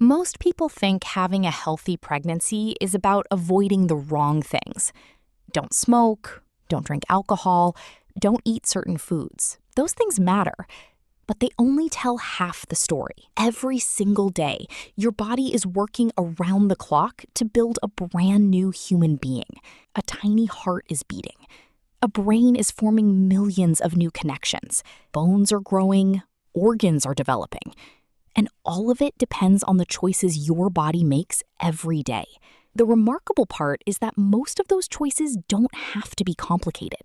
Most people think having a healthy pregnancy is about avoiding the wrong things. Don't smoke, don't drink alcohol, don't eat certain foods. Those things matter, but they only tell half the story. Every single day, your body is working around the clock to build a brand new human being. A tiny heart is beating. A brain is forming millions of new connections. Bones are growing, organs are developing. And all of it depends on the choices your body makes every day. The remarkable part is that most of those choices don't have to be complicated.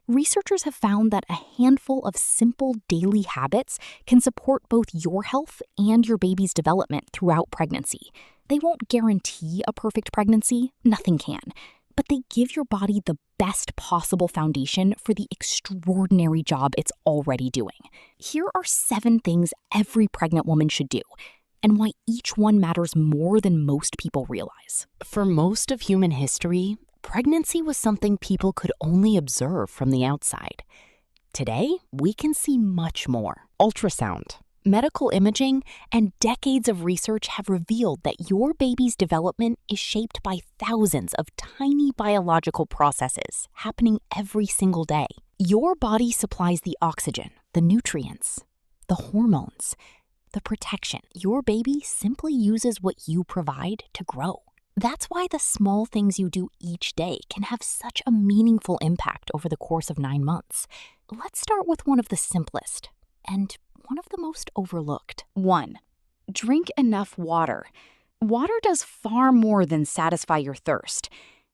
Researchers have found that a handful of simple daily habits can support both your health and your baby's development throughout pregnancy. They won't guarantee a perfect pregnancy, nothing can, but they give your body the best possible foundation for the extraordinary job it's already doing. Here are 7 things every pregnant woman should do, and why each one matters more than most people realize. For most of human history, pregnancy was something people could only observe from the outside. Today, we can see much more. Ultrasound, medical imaging, and decades of research have revealed that your baby's development is shaped by thousands of tiny biological processes happening every single day. Your body supplies the oxygen, the nutrients, the hormones, the protection. Your baby simply uses what you provide to grow. That's why the small things you do each day can have such a meaningful impact over the course of 9 months. Let's start with one of the simplest and one of the most overlooked. 1. Drink enough water. Water does far more than satisfy your thirst.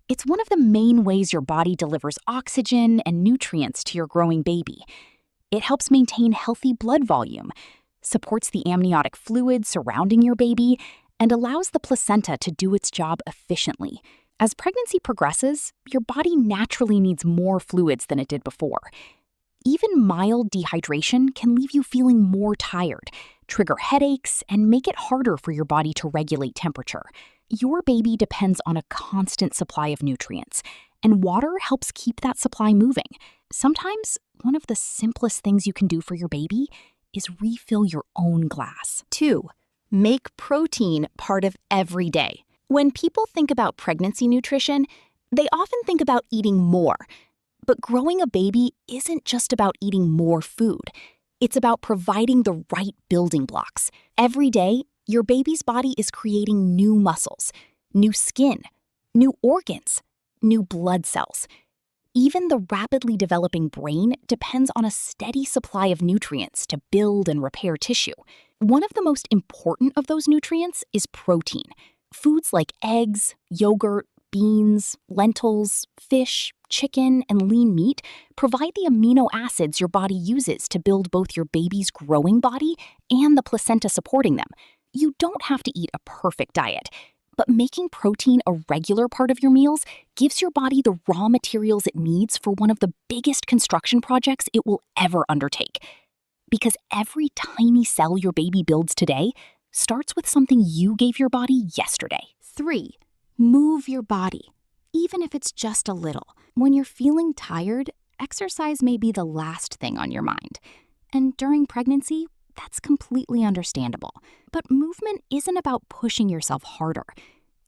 It's one of the main ways your body delivers oxygen and nutrients to your growing baby. It helps maintain healthy blood volume, supports the amniotic fluid surrounding your baby, and allows the placenta to do its job efficiently. As pregnancy progresses, your body naturally needs more fluids than it did before. Even mild dehydration can leave you feeling more tired, trigger headaches, and make it harder for your body to regulate temperature. Your baby depends on a constant supply of nutrients, and water helps keep that supply moving. Sometimes, one of the simplest things you can do for your baby is refill your own glass. 2. Make protein part of every day. When people think about pregnancy nutrition, they often think about eating more. But growing a baby isn't just about eating more food. It's about providing the right building blocks. Every day, your baby's body is creating new muscles, new skin, new organs, new blood cells. Even the rapidly developing brain depends on a steady supply of nutrients to build and repair tissue. One of the most important of those nutrients is protein. Foods like eggs, yogurt, beans, lentils, fish, chicken, and lean meat provide the amino acids your body uses to build both your baby's growing body and the placenta supporting them. You don't have to eat a perfect diet, but making protein a regular part of your meals gives your body the raw materials it needs for one of the biggest construction projects it will ever undertake. Because every tiny cell your baby builds today starts with something you gave your body yesterday. 3. Move your body, even if it's just a little. When you're feeling tired, exercise may be the last thing on your mind. And during pregnancy, that's completely understandable. But movement isn't about pushing yourself harder.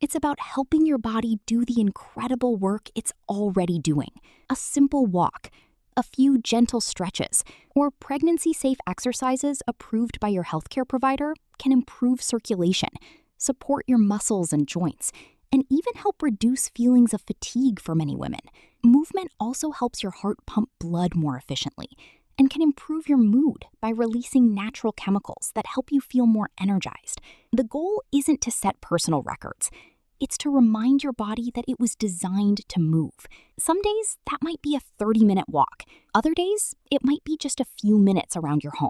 It's about helping your body do the incredible work it's already doing. A simple walk, a few gentle stretches, or pregnancy-safe exercises approved by your healthcare provider can improve circulation, support your muscles and joints, and even help reduce feelings of fatigue for many women. Movement also helps your heart pump blood more efficiently and can improve your mood by releasing natural chemicals that help you feel more energized. The goal isn't to set personal records. It's to remind your body that it was designed to move. Some days, that might be a 30-minute walk. Other days, it might be just a few minutes around your home.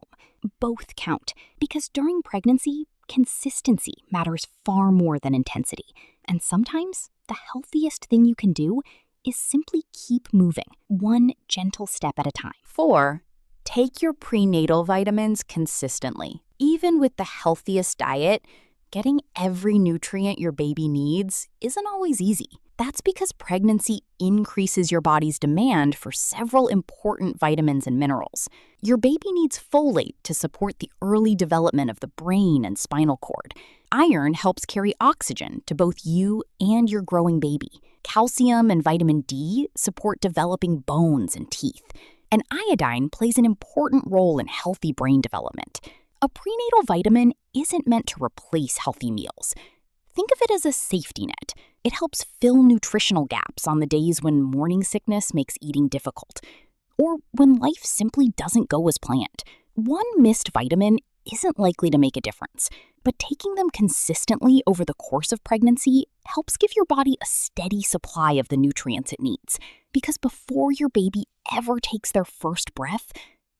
Both count, because during pregnancy, consistency matters far more than intensity. And sometimes, the healthiest thing you can do is simply keep moving, one gentle step at a time. 4. Take your prenatal vitamins consistently. Even with the healthiest diet, Getting every nutrient your baby needs isn't always easy. That's because pregnancy increases your body's demand for several important vitamins and minerals. Your baby needs folate to support the early development of the brain and spinal cord. Iron helps carry oxygen to both you and your growing baby. Calcium and vitamin D support developing bones and teeth. And iodine plays an important role in healthy brain development. A prenatal vitamin isn't meant to replace healthy meals. Think of it as a safety net. It helps fill nutritional gaps on the days when morning sickness makes eating difficult, or when life simply doesn't go as planned. One missed vitamin isn't likely to make a difference, but taking them consistently over the course of pregnancy helps give your body a steady supply of the nutrients it needs. Because before your baby ever takes their first breath,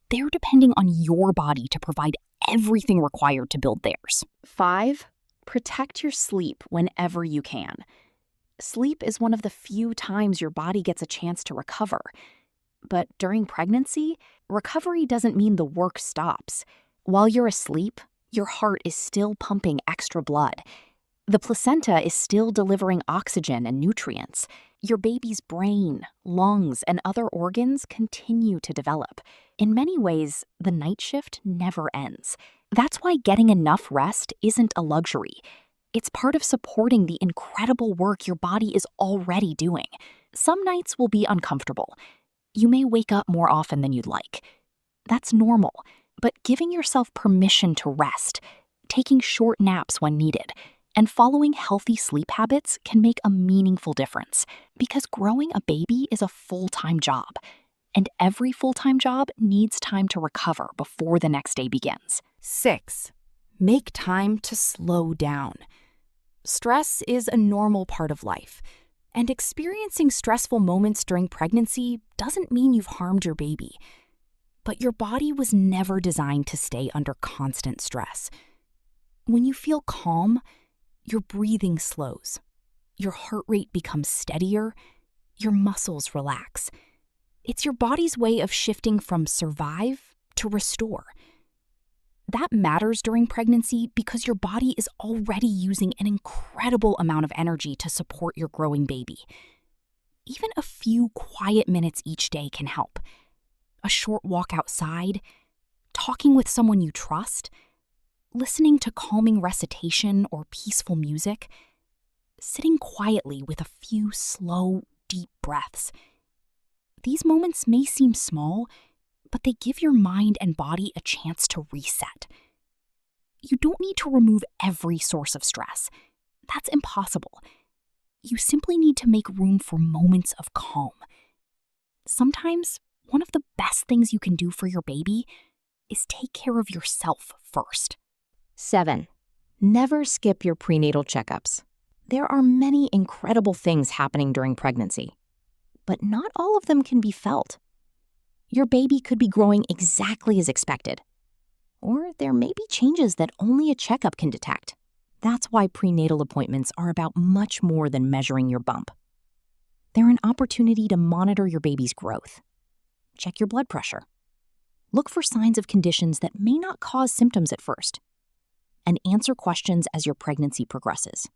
they're depending on your body to provide everything required to build theirs. 5. Protect your sleep whenever you can. Sleep is one of the few times your body gets a chance to recover. But during pregnancy, recovery doesn't mean the work stops. While you're asleep, your heart is still pumping extra blood. The placenta is still delivering oxygen and nutrients. Your baby's brain, lungs, and other organs continue to develop. In many ways, the night shift never ends. That's why getting enough rest isn't a luxury. It's part of supporting the incredible work your body is already doing. Some nights will be uncomfortable. You may wake up more often than you'd like. That's normal, but giving yourself permission to rest, taking short naps when needed, and following healthy sleep habits can make a meaningful difference, because growing a baby is a full-time job, and every full-time job needs time to recover before the next day begins. 6. Make time to slow down. Stress is a normal part of life, and experiencing stressful moments during pregnancy doesn't mean you've harmed your baby. But your body was never designed to stay under constant stress. When you feel calm, your breathing slows, your heart rate becomes steadier, your muscles relax. It's your body's way of shifting from survive to restore. That matters during pregnancy because your body is already using an incredible amount of energy to support your growing baby. Even a few quiet minutes each day can help. A short walk outside, talking with someone you trust, listening to calming recitation or peaceful music, sitting quietly with a few slow, deep breaths. These moments may seem small, but they give your mind and body a chance to reset. You don't need to remove every source of stress. That's impossible. You simply need to make room for moments of calm. Sometimes, one of the best things you can do for your baby is take care of yourself first. 7. Never skip your prenatal checkups. There are many incredible things happening during pregnancy, but not all of them can be felt. Your baby could be growing exactly as expected, or there may be changes that only a checkup can detect. That's why prenatal appointments are about much more than measuring your bump. They're an opportunity to monitor your baby's growth. Check your blood pressure. Look for signs of conditions that may not cause symptoms at first, and answer questions as your pregnancy progresses.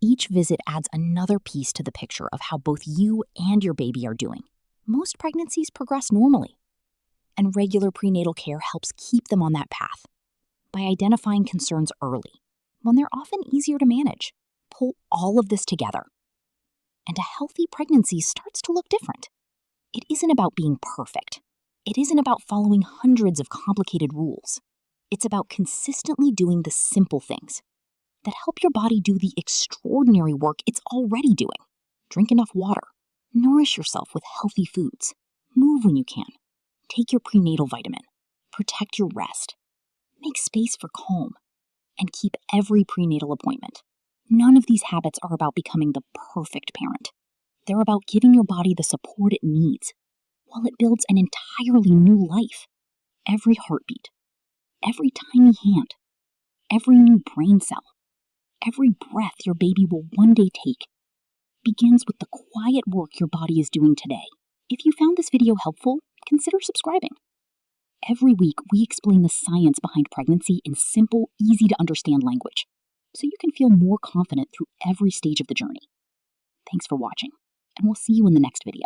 Each visit adds another piece to the picture of how both you and your baby are doing. Most pregnancies progress normally, and regular prenatal care helps keep them on that path by identifying concerns early, when they're often easier to manage. Pull all of this together, and a healthy pregnancy starts to look different. It isn't about being perfect. It isn't about following hundreds of complicated rules. It's about consistently doing the simple things that help your body do the extraordinary work it's already doing. Drink enough water. Nourish yourself with healthy foods. Move when you can. Take your prenatal vitamin. Protect your rest. Make space for calm. And keep every prenatal appointment. None of these habits are about becoming the perfect parent. They're about giving your body the support it needs while it builds an entirely new life. Every heartbeat, every tiny hand, every new brain cell, every breath your baby will one day take begins with the quiet work your body is doing today. If you found this video helpful, consider subscribing. Every week, we explain the science behind pregnancy in simple, easy-to-understand language. so you can feel more confident through every stage of the journey. Thanks for watching, and we'll see you in the next video.